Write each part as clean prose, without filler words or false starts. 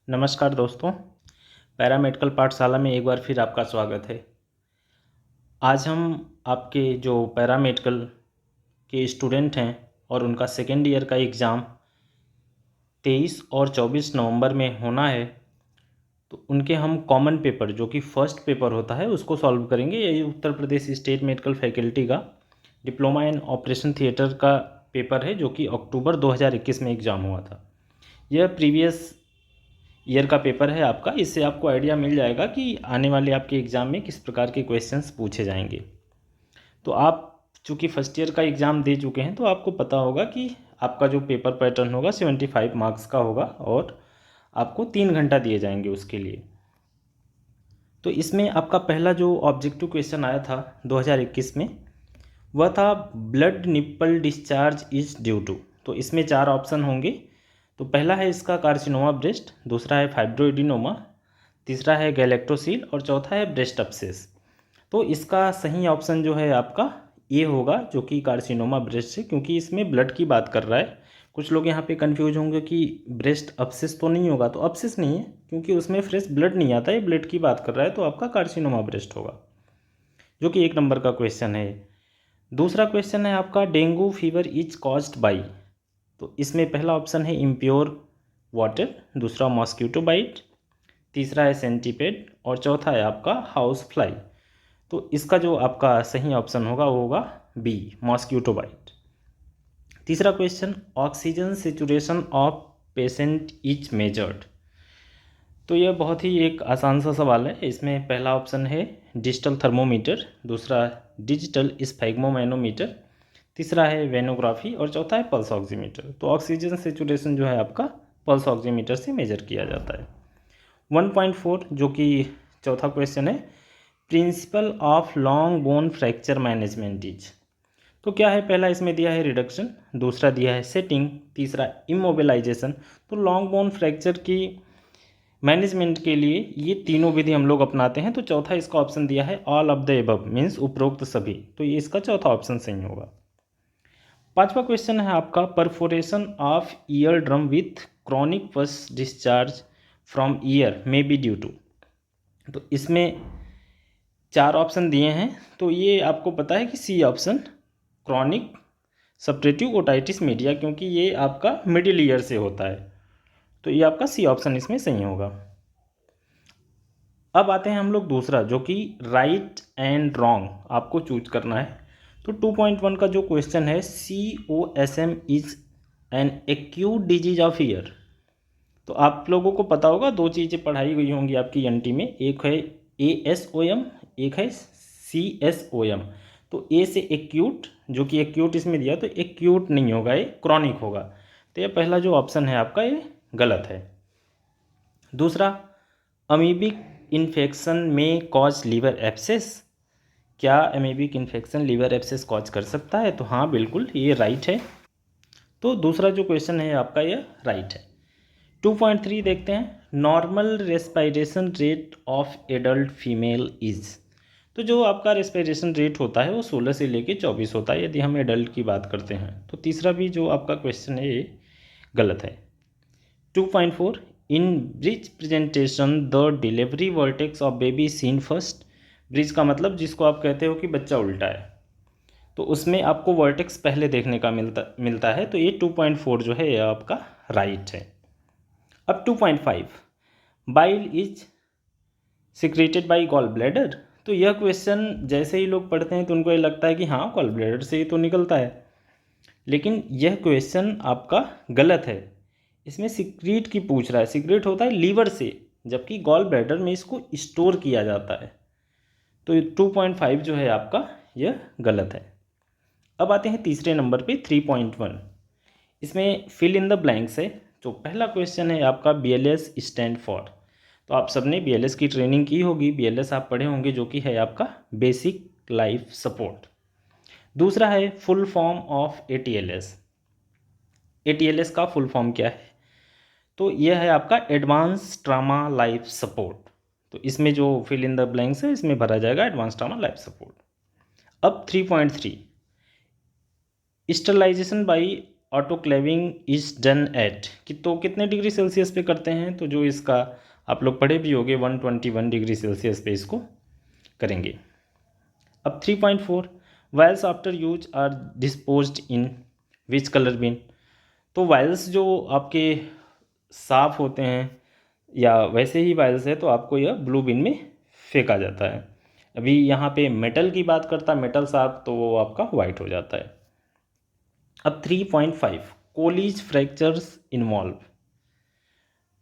नमस्कार दोस्तों, पैरामेडिकल पाठशाला में एक बार फिर आपका स्वागत है। आज हम आपके जो पैरामेडिकल के स्टूडेंट हैं और उनका सेकेंड ईयर का एग्ज़ाम 23 और 24 नवंबर में होना है, तो उनके हम कॉमन पेपर जो कि फर्स्ट पेपर होता है उसको सॉल्व करेंगे। ये Uttar Pradesh state medical faculty का डिप्लोमा इन ऑपरेशन थिएटर का पेपर है जो कि अक्टूबर 2021 में एग्ज़ाम हुआ था। यह प्रीवियस ईयर का पेपर है आपका। इससे आपको आइडिया मिल जाएगा कि आने वाले आपके एग्ज़ाम में किस प्रकार के क्वेश्चंस पूछे जाएंगे। तो आप चूँकि फर्स्ट ईयर का एग्ज़ाम दे चुके हैं तो आपको पता होगा कि आपका जो पेपर पैटर्न होगा 75 मार्क्स का होगा और आपको 3 घंटा दिए जाएंगे उसके लिए। तो इसमें आपका पहला जो ऑब्जेक्टिव क्वेश्चन आया था 2021 में, वह था blood nipple discharge is due to. तो इसमें 4 ऑप्शन होंगे। तो पहला है इसका कार्सिनोमा ब्रेस्ट, दूसरा है फाइब्रोइडिनोमा, तीसरा है गैलेक्टोसील और चौथा है ब्रेस्ट अपसेस। तो इसका सही ऑप्शन जो है आपका ए होगा, जो कि कार्सिनोमा ब्रेस्ट है, क्योंकि इसमें ब्लड की बात कर रहा है। कुछ लोग यहाँ पे कंफ्यूज होंगे कि ब्रेस्ट अपसेस तो नहीं होगा, तो अपसेस नहीं है क्योंकि उसमें फ्रेश ब्लड नहीं आता है, ब्लड की बात कर रहा है, तो आपका कार्सिनोमा ब्रेस्ट होगा, जो कि 1 नंबर का क्वेश्चन है। दूसरा क्वेश्चन है आपका dengue fever is caused by. तो इसमें पहला ऑप्शन है इम्प्योर वाटर, दूसरा मॉस्किटो बाइट, तीसरा है सेंटीपेड और चौथा है आपका हाउस फ्लाई। तो इसका जो आपका सही ऑप्शन होगा वो होगा बी, मॉस्किटो बाइट। तीसरा question, oxygen saturation of patient is measured. तो यह बहुत ही एक आसान सा सवाल है। इसमें पहला ऑप्शन है डिजिटल थर्मोमीटर, दूसरा डिजिटल स्फैग्मोमैनोमीटर, तीसरा है वेनोग्राफी और चौथा है पल्स ऑक्सीमीटर। तो ऑक्सीजन सेचुरेशन जो है आपका पल्स ऑक्सीमीटर से मेजर किया जाता है। 1.4 जो कि चौथा क्वेश्चन है, principle of long bone fracture management is. तो क्या है, पहला इसमें दिया है रिडक्शन, दूसरा दिया है सेटिंग, तीसरा इमोबिलाइजेशन। तो लॉन्ग बोन फ्रैक्चर की मैनेजमेंट के लिए ये तीनों विधि हम लोग अपनाते हैं। तो चौथा इसका ऑप्शन दिया है all of the above, means उपरोक्त सभी। तो ये इसका चौथा ऑप्शन सही होगा। पांचवा क्वेश्चन है आपका perforation of ear drum with chronic pus discharge from ear may be due to. तो इसमें 4 ऑप्शन दिए हैं। तो ये आपको पता है कि C option, chronic suppurative otitis media, क्योंकि ये आपका मिडिल ईयर से होता है। तो ये आपका सी ऑप्शन इसमें सही होगा। अब आते हैं हम लोग दूसरा, जो कि राइट एंड रॉन्ग आपको चूज करना है। तो 2.1 का जो क्वेश्चन है, COSM is an acute disease of year. तो आप लोगों को पता होगा, 2 चीज़ें पढ़ाई गई होंगी आपकी एनटी में, एक है ASOM, एक है CSOM। तो ए से एक्यूट, जो कि एक्यूट इसमें दिया, तो एक्यूट नहीं होगा, ये क्रॉनिक होगा। तो ये पहला जो ऑप्शन है आपका ये गलत है। दूसरा, अमीबिक इन्फेक्शन में कॉज लीवर एब्सेस। क्या amoebic infection liver abscess cause कर सकता है? तो हाँ, बिल्कुल ये राइट है। तो दूसरा जो क्वेश्चन है आपका ये राइट है। 2.3 देखते हैं, normal respiration rate of adult female is. तो जो आपका रेस्पिरेशन रेट होता है वो 16 से लेके 24 होता है यदि हम एडल्ट की बात करते हैं। तो तीसरा भी जो आपका क्वेश्चन है ये गलत है। 2.4, in breech presentation the delivery vertex of baby seen first. Breech का मतलब जिसको आप कहते हो कि बच्चा उल्टा है, तो उसमें आपको वर्टेक्स पहले देखने का मिलता है। तो ये 2.4 जो है ये आपका राइट है। अब 2.5, bile is secreted by gall bladder. तो यह क्वेश्चन जैसे ही लोग पढ़ते हैं तो उनको ये लगता है कि हाँ, गॉल ब्लैडर से ही तो निकलता है, लेकिन यह क्वेश्चन आपका गलत है। इसमें सीक्रेट की पूछ रहा है, सीक्रेट होता है लीवर से, जबकि गॉल ब्लैडर में इसको स्टोर किया जाता है। तो 2.5 जो है आपका यह गलत है। अब आते हैं तीसरे नंबर पे 3.1। इसमें फिल इन द ब्लैंक्स है। तो पहला क्वेश्चन है आपका BLS स्टैंड फॉर। तो आप सबने BLS की ट्रेनिंग की होगी, BLS आप पढ़े होंगे, जो कि है आपका बेसिक लाइफ सपोर्ट। दूसरा है full form of ATLS। ATLS का फुल फॉर्म क्या है? तो यह है आपका एडवांस ट्रामा लाइफ सपोर्ट। तो इसमें जो फिल इन द ब्लैंक्स है इसमें भरा जाएगा एडवांस ट्रामा लाइफ सपोर्ट। अब 3.3, sterilization by autoclaving is done at, कि तो कितने डिग्री सेल्सियस पे करते हैं, तो जो इसका आप लोग पढ़े भी होंगे 121 डिग्री सेल्सियस पे इसको करेंगे। अब 3.4 vials after use are disposed in which colour bin, तो वायल्स जो आपके साफ होते हैं या वैसे ही वायल्स है तो आपको यह ब्लू बिन में फेंका जाता है। अभी यहाँ पे मेटल की बात करता है, मेटल साफ, तो वो आपका वाइट हो जाता है। अब 3.5 कोलिज फ्रैक्चर्स इन्वॉल्व,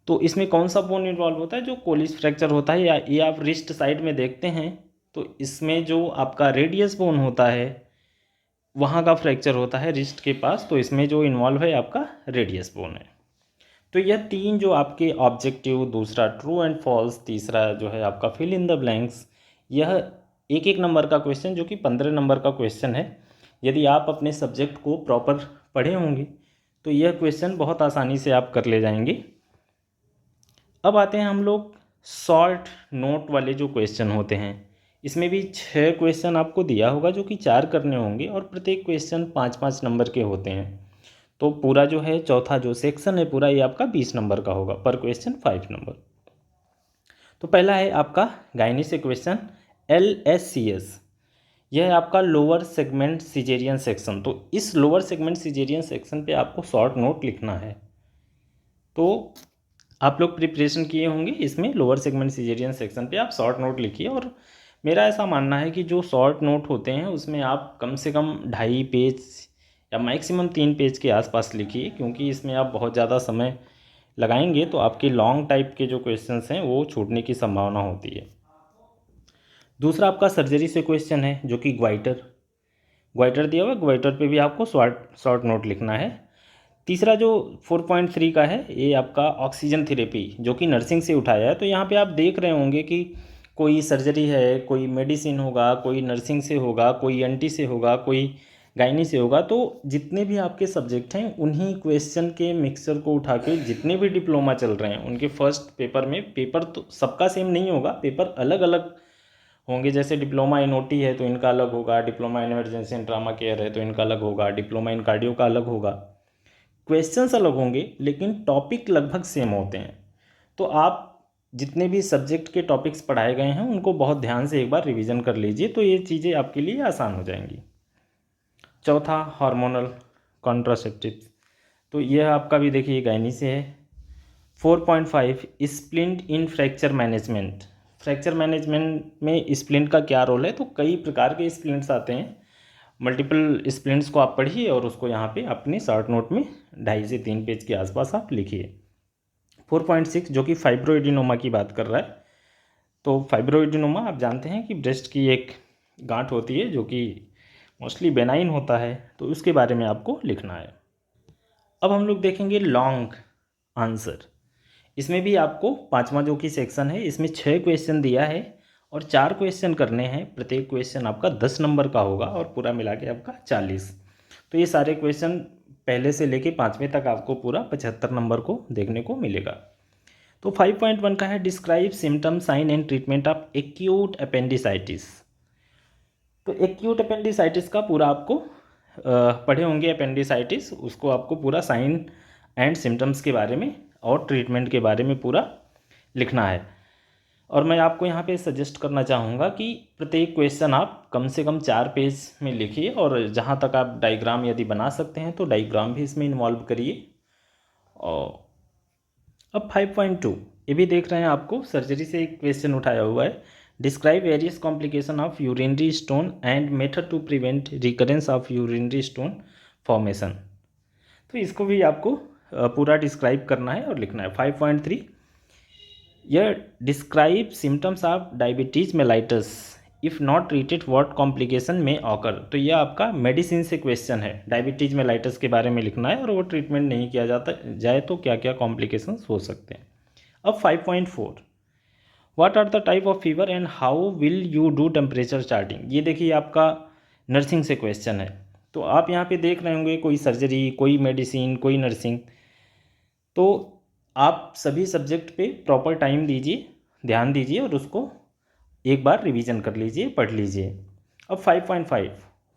तो इसमें कौन सा बोन इन्वॉल्व होता है, जो कोलिज फ्रैक्चर होता है, या ये आप रिस्ट साइड में देखते हैं तो इसमें जो आपका रेडियस बोन होता है वहाँ का फ्रैक्चर होता है रिस्ट के पास, तो इसमें जो इन्वॉल्व है आपका रेडियस बोन है। तो यह तीन जो आपके ऑब्जेक्टिव, दूसरा ट्रू एंड फॉल्स, तीसरा जो है आपका फिल इन द ब्लैंक्स, यह एक एक नंबर का क्वेश्चन जो कि 15 नंबर का क्वेश्चन है। यदि आप अपने सब्जेक्ट को प्रॉपर पढ़े होंगे तो यह क्वेश्चन बहुत आसानी से आप कर ले जाएंगे। अब आते हैं हम लोग शॉर्ट नोट वाले जो क्वेश्चन होते हैं। इसमें भी 6 क्वेश्चन आपको दिया होगा जो कि 4 करने होंगे और प्रत्येक क्वेश्चन 5-5 नंबर के होते हैं। तो पूरा जो है चौथा जो सेक्शन है पूरा ये आपका 20 नंबर का होगा, पर क्वेश्चन 5 नंबर। तो पहला है आपका गायनी से क्वेश्चन LSCS, यह है आपका लोअर सेगमेंट सिजेरियन सेक्शन। तो इस लोअर सेगमेंट सिजेरियन सेक्शन पे आपको शॉर्ट नोट लिखना है। तो आप लोग प्रिपरेशन किए होंगे इसमें लोअर सेगमेंट सिजेरियन सेक्शन पे आप शॉर्ट नोट लिखिए, और मेरा ऐसा मानना है कि जो शॉर्ट नोट होते हैं उसमें आप कम से कम 2.5 पेज या मैक्सिमम 3 पेज के आसपास लिखिए, क्योंकि इसमें आप बहुत ज़्यादा समय लगाएंगे तो आपके लॉन्ग टाइप के जो क्वेश्चंस हैं वो छूटने की संभावना होती है। दूसरा आपका सर्जरी से क्वेश्चन है जो कि ग्वाइटर दिया हुआ है, ग्वाइटर पे भी आपको शॉर्ट नोट लिखना है। तीसरा जो 4.3 का है ये आपका ऑक्सीजन थेरेपी जो कि नर्सिंग से उठाया है। तो यहाँ पे आप देख रहे होंगे कि कोई सर्जरी है, कोई मेडिसिन होगा, कोई नर्सिंग से होगा, कोई एनटी से होगा, कोई गायनी से होगा। तो जितने भी आपके सब्जेक्ट हैं उन्हीं क्वेश्चन के मिक्सचर को उठा के जितने भी डिप्लोमा चल रहे हैं उनके फर्स्ट पेपर में, पेपर तो सबका सेम नहीं होगा, पेपर अलग अलग होंगे। जैसे डिप्लोमा इन ओटी है तो इनका अलग होगा, diploma in emergency and trauma care है तो इनका अलग होगा, डिप्लोमा इन कार्डियो का अलग होगा। क्वेश्चंस अलग होंगे लेकिन टॉपिक लगभग सेम होते हैं। तो आप जितने भी सब्जेक्ट के टॉपिक्स पढ़ाए गए हैं उनको बहुत ध्यान से एक बार रिवीजन कर लीजिए, तो ये चीज़ें आपके लिए आसान हो जाएंगी। चौथा हार्मोनल कॉन्ट्रासेप्टिव्स, तो यह आपका भी देखिए गायनी से है। 4.5 स्प्लिंट इन फ्रैक्चर मैनेजमेंट, फ्रैक्चर मैनेजमेंट में स्प्लिंट का क्या रोल है, तो कई प्रकार के स्प्लिंट्स आते हैं, मल्टीपल स्प्लिंट्स को आप पढ़िए और उसको यहाँ पे अपने शॉर्ट नोट में 2.5 से 3 पेज के आसपास आप लिखिए। 4.6 जो कि फाइब्रोएडिनोमा की बात कर रहा है। तो फाइब्रोएडिनोमा आप जानते हैं कि ब्रेस्ट की एक गांठ होती है जो कि मोस्टली बेनाइन होता है, तो उसके बारे में आपको लिखना है। अब हम लोग देखेंगे लॉन्ग आंसर। इसमें भी आपको 5वां जो कि सेक्शन है इसमें 6 क्वेश्चन दिया है और 4 क्वेश्चन करने हैं। प्रत्येक क्वेश्चन आपका 10 नंबर का होगा और पूरा मिला के आपका 40। तो ये सारे क्वेश्चन पहले से लेके 5वें तक आपको पूरा 75 नंबर को देखने को मिलेगा। तो 5.1 का है describe symptom sign and treatment of acute appendicitis. तो एक्यूट अपेंडिसाइटिस का पूरा आपको पढ़े होंगे अपेंडिसाइटिस, उसको आपको पूरा साइन एंड सिम्टम्स के बारे में और ट्रीटमेंट के बारे में पूरा लिखना है। और मैं आपको यहाँ पे सजेस्ट करना चाहूँगा कि प्रत्येक क्वेश्चन आप कम से कम 4 पेज में लिखिए, और जहाँ तक आप डायग्राम यदि बना सकते हैं तो डायग्राम भी इसमें इन्वॉल्व करिए। और अब 5.2 ये भी देख रहे हैं, आपको सर्जरी से एक क्वेश्चन उठाया हुआ है। Describe various complication of urinary stone and method to prevent recurrence of urinary stone formation. तो इसको भी आपको पूरा डिस्क्राइब करना है और लिखना है। 5.3 यह describe symptoms of diabetes mellitus if not treated what complication में ऑकर। तो यह आपका मेडिसिन से क्वेश्चन है, डायबिटीज मेलाइटस के बारे में लिखना है और वो ट्रीटमेंट नहीं किया जाता जाए तो क्या क्या कॉम्प्लिकेशंस हो सकते हैं। अब 5.4 what are the type of fever and how will you do temperature charting. ये देखिए आपका नर्सिंग से क्वेश्चन है। तो आप यहाँ पे देख रहे होंगे कोई सर्जरी, कोई मेडिसिन, कोई नर्सिंग। तो आप सभी सब्जेक्ट पे प्रॉपर टाइम दीजिए, ध्यान दीजिए और उसको एक बार रिवीजन कर लीजिए, पढ़ लीजिए। अब 5.5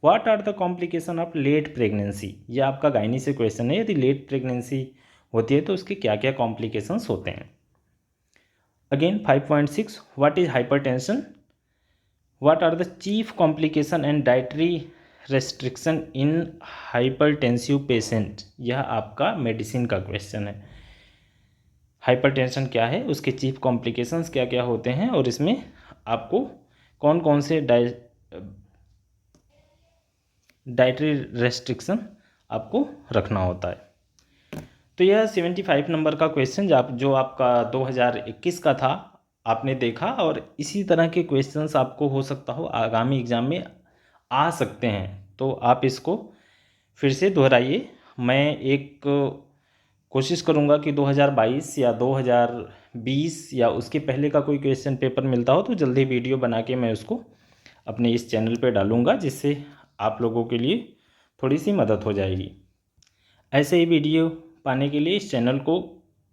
what are the complication of late pregnancy, ये आपका गायनी से क्वेश्चन है। यदि लेट प्रेगनेंसी होती है तो उसके क्या क्या कॉम्प्लिकेशंस होते हैं। Again 5.6 what is hypertension, what are the chief complication and dietary restriction in hypertensive patient, यह आपका मेडिसिन का क्वेश्चन है। हाइपरटेंशन क्या है, उसके चीफ कॉम्प्लिकेशंस क्या क्या होते हैं और इसमें आपको कौन कौन से डाइटरी रेस्ट्रिक्शन आपको रखना होता है। तो यह 75 नंबर का क्वेश्चन जो आपका 2021 का था आपने देखा, और इसी तरह के क्वेश्चंस आपको हो सकता हो आगामी एग्जाम में आ सकते हैं, तो आप इसको फिर से दोहराइए। मैं एक कोशिश करूंगा कि 2022 या 2020 या उसके पहले का कोई क्वेश्चन पेपर मिलता हो तो जल्दी वीडियो बना के मैं उसको अपने इस चैनल पे डालूंगा, जिससे आप लोगों के लिए थोड़ी सी मदद हो जाएगी। ऐसे ही वीडियो पाने के लिए इस चैनल को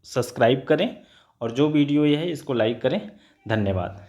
सब्सक्राइब करें और जो वीडियो यह है इसको लाइक करें। धन्यवाद।